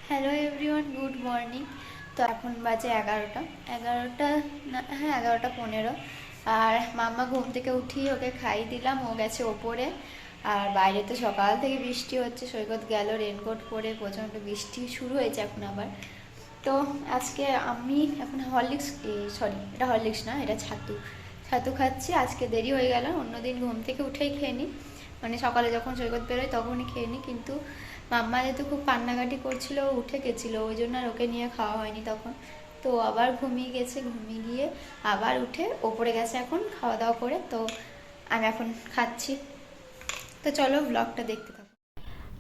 Hello everyone, good morning. তো এখন বাজে 11টা না, হ্যাঁ 11টা 15। আর মাম্মা ঘুম থেকে উঠিয়ে ওকে খাইয়ে দিলাম, ও গেছে ওপরে। আর বাইরে তো সকাল থেকে বৃষ্টি হচ্ছে, সৈকত গেল রেনকোট পরে, প্রচণ্ড বৃষ্টি শুরু হয়েছে এখন আবার। তো আজকে আমি এখন হরলিক্স, এটা হরলিক্স না, এটা ছাতু ছাতু খাচ্ছি। আজকে দেরি হয়ে গেল, অন্যদিন ঘুম থেকে উঠেই খেয়ে নিই, মানে সকালে যখন সৈকত বেরোয় তখনই খেয়ে নিই। কিন্তু মাম্মা যেহেতু খুব কান্নাকাটি করছিল, ও উঠে গেছিলো, ওই জন্য আর ওকে নিয়ে খাওয়া হয়নি তখন। তো আবার ঘুমিয়ে গেছে, ঘুমিয়ে গিয়ে আবার উঠে ওপরে গেছে এখন খাওয়া দাওয়া করে। তো আমি এখন খাচ্ছি। তো চলো ব্লগটা দেখতে থাকো।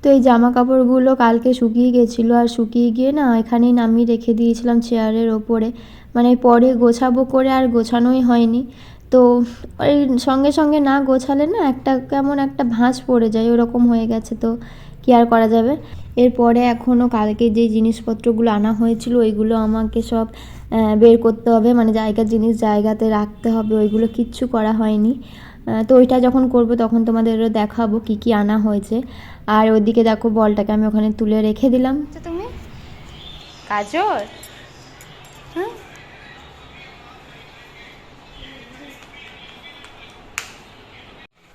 তো এই জামা কাপড়গুলো কালকে শুকিয়ে গেছিলো, আর শুকিয়ে গিয়ে না এখানেই নামিয়ে রেখে দিয়েছিলাম চেয়ারের ওপরে, মানে পরে গোছাবো করে আর গোছানোই হয়নি। তো ওই সঙ্গে সঙ্গে না গোছালে না একটা কেমন একটা ভাঁজ পড়ে যায়, ওরকম হয়ে গেছে। তো কী আর করা যাবে। এরপরে এখনও কালকে যে জিনিসপত্রগুলো আনা হয়েছিল ওইগুলো আমাকে সব বের করতে হবে, মানে জায়গার জিনিস জায়গাতে রাখতে হবে, ওইগুলো কিচ্ছু করা হয়নি। তো ওইটা যখন করব তখন তোমাদেরও দেখাবো কি কি আনা হয়েছে। আর ওইদিকে দেখো বলটাকে আমি ওখানে তুলে রেখে দিলাম। তো তুমি গাজর, হ্যাঁ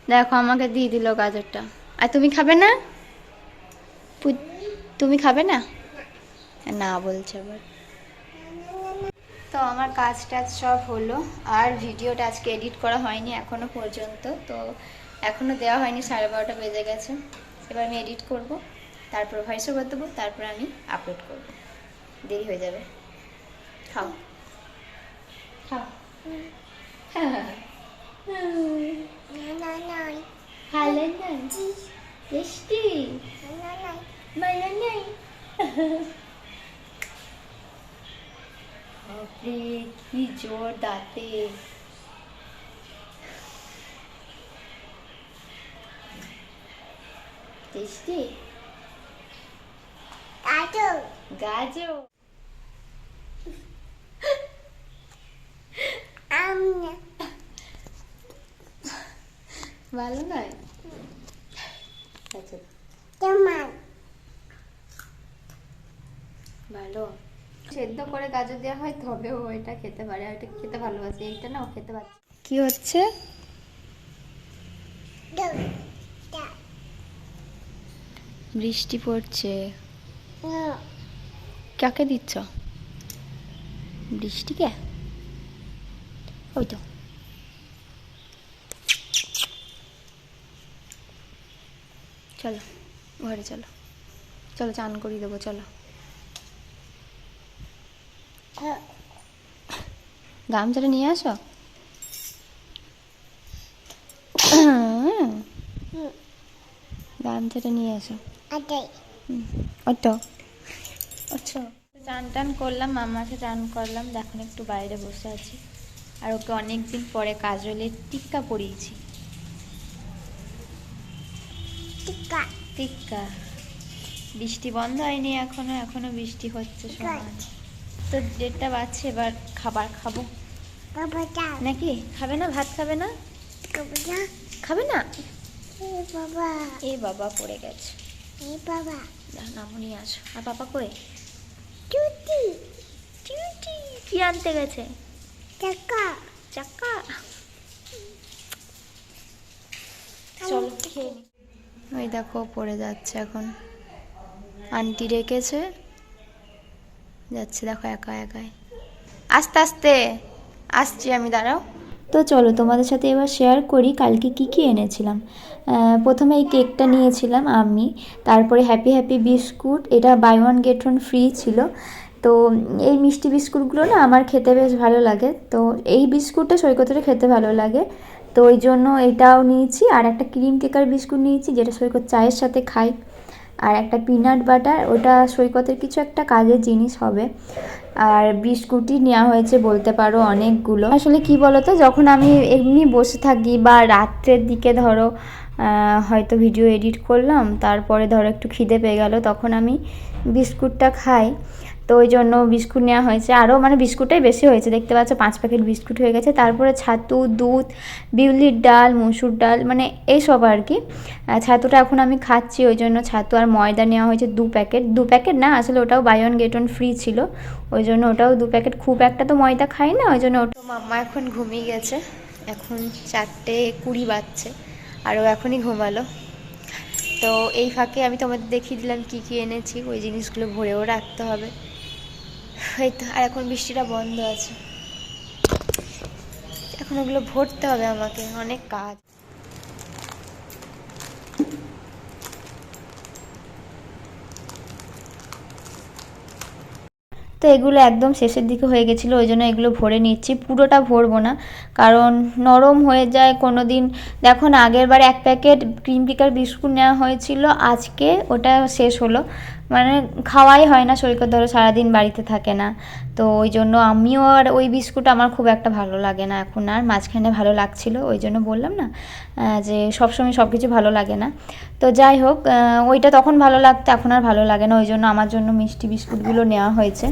দেখো আমাকে দিয়ে দিল গাজরটা। আর তুমি খাবে না? তুমি খাবে না? না বলছে আবার। তো আমার কাজ টাজ সব হলো, আর ভিডিওটা আজকে এডিট করা হয়নি এখনও পর্যন্ত। তো এখনও দেওয়া হয়নি, 12:30 বেজে গেছে। এবার আমি এডিট করব, তারপর ভয়েস ওভার দেবো, তারপর আমি আপলোড করব, দেরি হয়ে যাবে। খাও খাও। ভালো না? টেস্টি ভালো নাই? বাপরে কি জোর দাঁতে। টেস্টি গাজর গাজর ভালো নয়। আচ্ছা ভালো, সেদ্ধ করে গাজর দেওয়া হয় তবে ও এটা খেতে পারে, আর এটা খেতে ভালোবাসে, এইটা না ও খেতে পারছে। কি হচ্ছে? বৃষ্টি পড়ছে। কাকে দিচ্ছ বৃষ্টিকে? ওই তো চলো ঘরে চলো, চলো চান করিয়ে দেবো, চলো। গামছাটা নিয়ে আসো। গামছাটা নিয়ে আসো। ওটো আচ্ছা। চান টান করলাম, মামাকে চান করলাম, এখন একটু বাইরে বসে আছি। আর ওকে অনেক দিন পরে কাজলের টিক্কা পরিয়েছি। টিক্কা টিক্কা। বৃষ্টি বন্ধ হয়নি এখনো, এখনো বৃষ্টি হচ্ছে সমান। তো 1:30 বাজছে, এবার খাবার খাবো নাকি? খাবে না? ভাত খাবে না? খাবে না? এ বাবা পড়ে গেছে। নামো নিয়ে আসো। আর পাপা কই? টিউটি টিউটি কি আনতে গেছে? চাকা চাকা। চলো খেয়ে নি। ওই দেখো পড়ে যাচ্ছে এখন, আন্টি রেখেছে, যাচ্ছে দেখো একা একাই। আস্তে আস্তে আসছি আমি, দাঁড়াও। তো চলো তোমাদের সাথে এবার শেয়ার করি কালকে কি কি এনেছিলাম। প্রথমে এই কেকটা নিয়েছিলাম আমি, তারপরে হ্যাপি হ্যাপি বিস্কুট, এটা buy one get one free ছিল। তো এই মিষ্টি বিস্কুটগুলো না আমার খেতে বেশ ভালো লাগে, তো এই বিস্কুটটা সৈকতের খেতে ভালো লাগে, তো ওই জন্য এটাও নিয়েছি। আর একটা ক্রিম কেকার বিস্কুট নিয়েছি, যেটা সৈকত চায়ের সাথে খাই। আর একটা পিনাট বাটার, ওটা সৈকতের কিছু একটা কাজের জিনিস হবে। আর বিস্কুটই নেওয়া হয়েছে বলতে পারো অনেকগুলো। আসলে কি বলতো, যখন আমি এমনি বসে থাকি বা রাত্রের দিকে ধরো হয়তো ভিডিও এডিট করলাম, তারপরে ধরো একটু খিদে পেয়ে গেল, তখন আমি বিস্কুটটা খাই, তো ওই জন্য বিস্কুট নেওয়া হয়েছে। আরও মানে বিস্কুটটাই বেশি হয়েছে, দেখতে পাচ্ছ 5 প্যাকেট বিস্কুট হয়ে গেছে। তারপরে ছাতু, দুধ, বিউলির ডাল, মসুর ডাল, মানে এইসব আর কি। ছাতুটা এখন আমি খাচ্ছি, ওই জন্য ছাতু আর ময়দা নেওয়া হয়েছে 2 প্যাকেট। 2 প্যাকেট না, আসলে ওটাও buy one get one free ছিল, ওই জন্য ওটাও 2 প্যাকেট। খুব একটা তো ময়দা খাই না, ওই জন্য ওটা। মাম্মা এখন ঘুমিয়ে গেছে, এখন 4:20 বাজছে, আর ও এখনই ঘুমালো। তো এই ফাঁকে আমি তোমাদের দেখিয়ে দিলাম কি কি এনেছি, ওই জিনিসগুলো ভরেও রাখতে হবে। এই তো, আর এখন বৃষ্টিটা বন্ধ আছে, এখন ওগুলো ভরতে হবে, আমাকে অনেক কাজ। তো এগুলো একদম শেষের দিকে হয়ে গেছিলো, ওই জন্য এগুলো ভরে নিচ্ছি। পুরোটা ভরবো না, কারণ নরম হয়ে যায় কোনো দিন। দেখো না, আগের বার 1 প্যাকেট ক্রিম পিকার বিস্কুট নেওয়া হয়েছিল, আজকে ওটা শেষ হলো। মানে খাওয়াই হয় না, সৈকত ধরো সারাদিন বাড়িতে থাকে না, তো ওই জন্য আমিও আর ওই বিস্কুট আমার খুব একটা ভালো লাগে না এখন আর। মাঝখানে ভালো লাগছিল, ওই জন্য বললাম না যে সবসময় সব কিছু ভালো লাগে না। তো যাই হোক, ওইটা তখন ভালো লাগতো, এখন আর ভালো লাগে না, ওই জন্য আমার জন্য মিষ্টি বিস্কুটগুলো নেওয়া হয়েছে।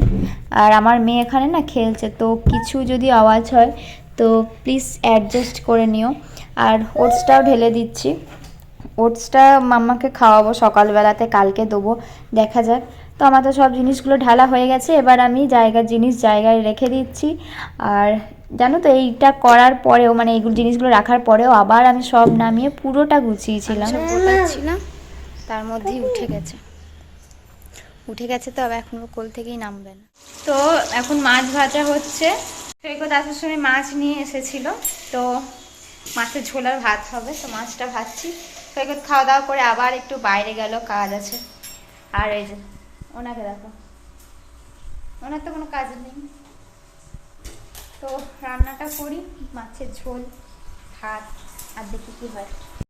আর আমার মেয়ে এখানে না খেলছে, তো কিছু যদি আওয়াজ হয় তো প্লিজ অ্যাডজাস্ট করে নিও। আর ওটসটাও ঢেলে দিচ্ছি, ওটসটা মাম্মাকে খাওয়াবো সকালবেলাতে, কালকে দেবো, দেখা যাক। তো আমার তো সব জিনিসগুলো ঢালা হয়ে গেছে, এবার আমি জিনিস জায়গায় রেখে দিচ্ছি। আর জানো তো, এইটা করার পরেও, মানে এইগুলো জিনিসগুলো রাখার পরেও আবার আমি সব নামিয়ে পুরোটা গুছিয়েছিলাম, গোছাচ্ছিলাম, তার মধ্যেই উঠে গেছে, তো আবার এখনো কোল থেকেই নামবে না। তো এখন মাছ ভাজা হচ্ছে, সৈকত আসার সময় মাছ নিয়ে এসেছিল, তো মাছের ঝোল আর ভাত হবে, তো মাছটা ভাজছি। সৈকত খাওয়া দাওয়া করে আবার একটু বাইরে গেল, কাজ আছে। আর এই যে ওনাকে দেখো, ওনার তো কোনো কাজ নেই। তো রান্নাটা করি, মাছের ঝোল, ভাত, আর দেখি কি হয়।